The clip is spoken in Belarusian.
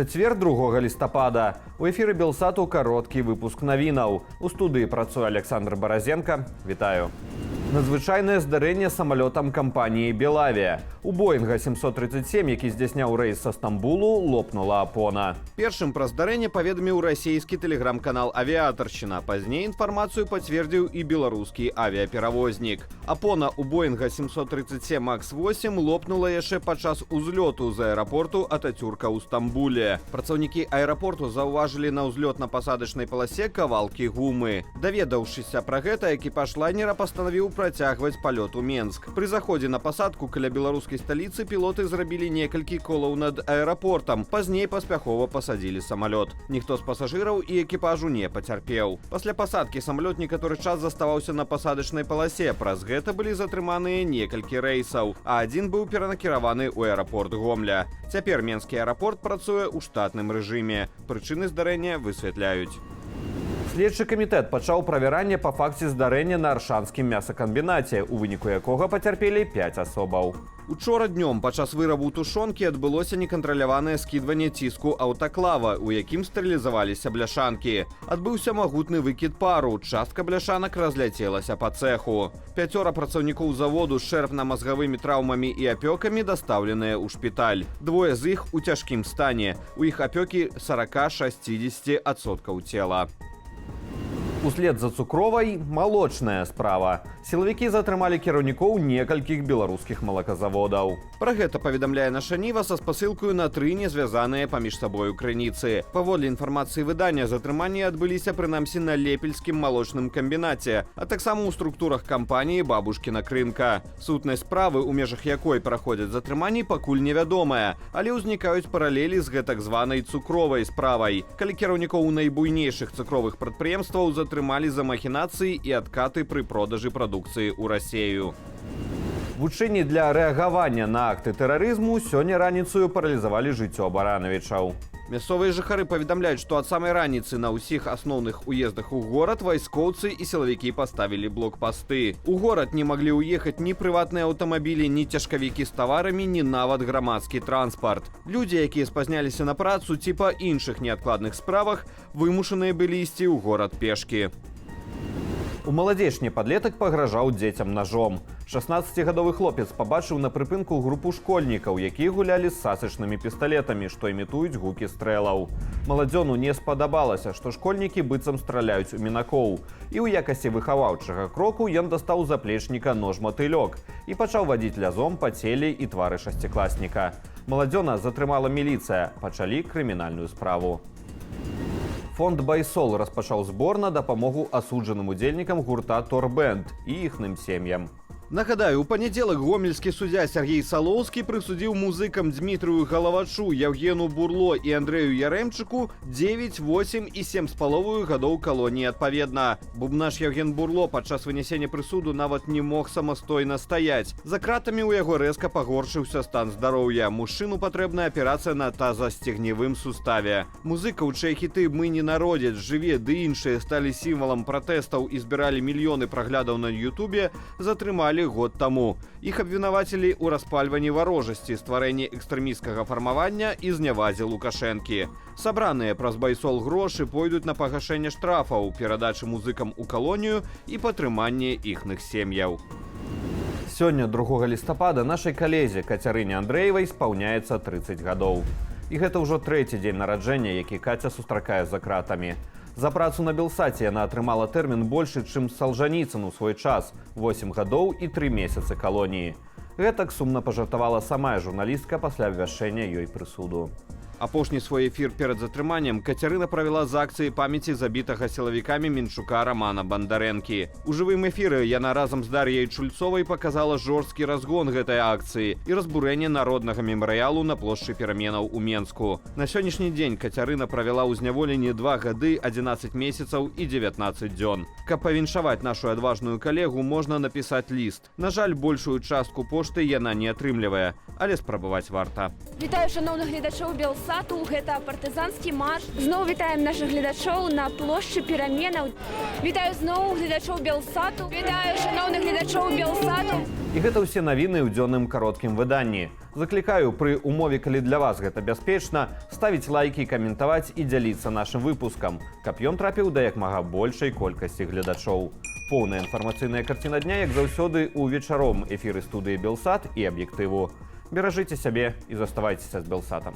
Чацвер 2 лістапада. У эфіры Белсату кароткі выпуск навінаў. У студыі працуе Александр Баразенко. Вітаю. Надзвычайнае здарэнне самалётам кампаніі «Белавія». У Боінга 737, які здзяйсняў рэйс са Стамбулу, лопнула апона. Першым пра здарэнне паведаміў расійскі тэлеграм-канал «Авіатаршчына». Пазней інфармацыю пацвердзіў і беларускі авіаперавознік. Апона у Боінга 737 МАКС-8 лопнула яшчэ падчас узлёту з аэрапорту Ататюрка ў Стамбуле. Працаўнікі аэрапорту заўважылі на ўзлётна-пасадачнай паласе кавалкі гумы. Даведаўшыся пра гэта, экіпаж лайнера пастанавіў працягваць палёт у Менск. Пры заходзе на пасадку каля беларускай сталіцы пілоты зрабілі некалькі колаў над аэрапортам. Пазней паспяхова пасадзілі самалёт. Ніхто з пасажыраў і экіпажу не пацярпеў. Пасля пасадкі самалёт некаторы час заставаўся на пасадачнай паласе. Праз гэта былі затрыманыя некалькі рэйсаў, а адзін быў перанакіраваны ў аэрапорт Гомля. Цяпер Менскі аэрапорт працуе ў штатным рэжыме. Прычыны здарэння высвятляюць. Следчы камітэт пачаў правяранне па факце здарэння на аршанскім мясакамбінаце, у выніку якога пацярпелі 5 асобаў. Учора днём падчас вырабу тушонкі адбылося некантраляванае скідванне ціску аўтаклава, у якім стэрылізаваліся бляшанкі. Адбыўся магутны выкід пару, частка бляшанак разляцелася па цэху. 5 працаўнікоў заводу з чэрапна-мазгавымі траўмамі і апёкамі дастаўленыя ў шпіталь. 2 з іх у цяжкім стане. У іх апёкі 40–60% цела. Услед за цукровай малочная справа. Сілавікі затрымалі кіраўнікоў некалькіх беларускіх малаказаводаў. Пра гэта паведамляе наша Ніва са спасылкаю на 3 незвязаныя паміж сабою крыніцы. Паводле інфармацыі выдання, затрыманні адбыліся прынамсі на лепельскім малочным камбінаце, а таксама ў структурах кампаніі «Бабушкіна крынка». Сутнасць справы, у межах якой праходзяць затрыманні, пакуль невядомая, але ўзнікаюць паралелі з гэтак званай цукровай справай, калі кіраўнікоў найбуйнейшых цукровых прадпрыемстваў затрымалі за махінацыі і адкаты пры продажы прадукцыі ў Расею. Вучэнні для рэагавання на акты тэрарызму сёння раніцаю паралізавалі жыццё баранавічаў. Мясцовыя жыхары паведамляюць, што ад самай раніцы на ўсіх асноўных уездах у горад вайскоўцы і сілавікі паставілі блокпасты. У горад не маглі ўехаць ні прыватныя аўтамабілі, ні цяжкавікі з таварамі, ні нават грамадскі транспарт. Людзі, якія спазняліся на працу ці па іншых неадкладных справах, вымушаныя былі ісці ў горад пешкі. У маладзечні падлетак пагражаў дзецям ножом. 16-гадовы хлопец пабачыў на прыпынку групу школьнікаў, якія гулялі з сасачнымі пісталетамі, што імітуюць гукі стрэлаў. Маладзёну не спадабалася, што школьнікі быццам страляюць у мінакоў. І ў якасці выхаваўчага кроку ён дастаў з заплечніка нож-матылёк і пачаў вадзіць лязом па целе і твары шасцікласніка. Маладзёна затрымала міліцыя, пачалі крымінальную справу. Фонд «Байсол» распачаў збор на дапамогу асуджаным удзельнікам гурта «Торбэнд» і іхным сем'ям. Нагадаю, у панядзелак гомельскі суддзя Сергей Салоўскі прысудзіў музыкам Дмітрыю Галавачу, Яўгену Бурло і Андрэю Ярэмчыку 9, 8 і 7,5 гадоў калоніі адпаведна. Бубнаш Яўген Бурло падчас вынясення прысуду нават не мог самастойна стаяць. За кратамі ў яго рэзка пагоршыўся стан здароўя. Мужчыну патрэбная аперацыя на тазасцегневым суставе. Музыкаў, чыя хіты «Мы не народзяць», «Жыве» ды іншыя сталі сімвалам пратэстаў і збіралі мільёны праглядаў на Ютубе, затрымалі год таму. Іх абвінавацілі ў распальванні варожасці, стварэнні экстрэмісцкага фармавання і знявазе Лукашэнкі. Сабраныя праз «Байсол» грошы пойдуць на пагашэнне штрафаў, перадачы музыкам у калонію і падтрыманне іхных сем'яў. Сёння, 2 лістапада, нашай калезе Кацярыне Андрэевай спаўняецца 30 гадоў. І гэта ўжо 3-й дзень нараджэння, які Каця сустракае за кратамі. За працу на Белсаце яна атрымала тэрмін большы, чым Салжаніцын у свой час – 8 гадоў і 3 месяцы калоніі. Гэтак сумна пажартавала самая журналістка пасля абвяшчэння ёй прысуду. Апошні свой эфір перад затрыманнем Кацярына правяла з акцыі памяці забітага сілавікамі Мінчука Рамана Бандарэнкі. У жывым эфіры яна разам з Дар'яй Чульцовай паказала жорсткі разгон гэтай акцыі і разбурэнне народнага мемарыялу на плошчы пераменаў у Менску. На сённяшні дзень Кацярына правяла ў зняволенні 2 гады, 11 месяцаў і 19 дзён. Каб павіншаваць нашу адважную калегу, можна напісаць ліст. На жаль, большую частку пошты яна не атрымлівае, але спрабаваць варта. Вітаю, шановных гледачоў Белсату. Белсату. Гэта партызанскі марш. Зноў вітаем нашых гледачоў на плошчы Пераменаў. Вітаю зноў гледачоў Белсату. Вітаю шановных гледачоў Белсату. І гэта ўсе навіны ў дзённым кароткім выданні. Заклікаю, пры умове, калі для вас гэта бяспечна, ставіць лайкі, каментаваць і дзяліцца нашым выпускам, каб ён трапіў да як мага большай колькасці гледачоў. Поўная інфармацыйная карціна дня, як заўсёды, у вечаром эфіры студыі Белсат і аб'ектыву. Беражыце сябе і заставайцеся з Белсатам.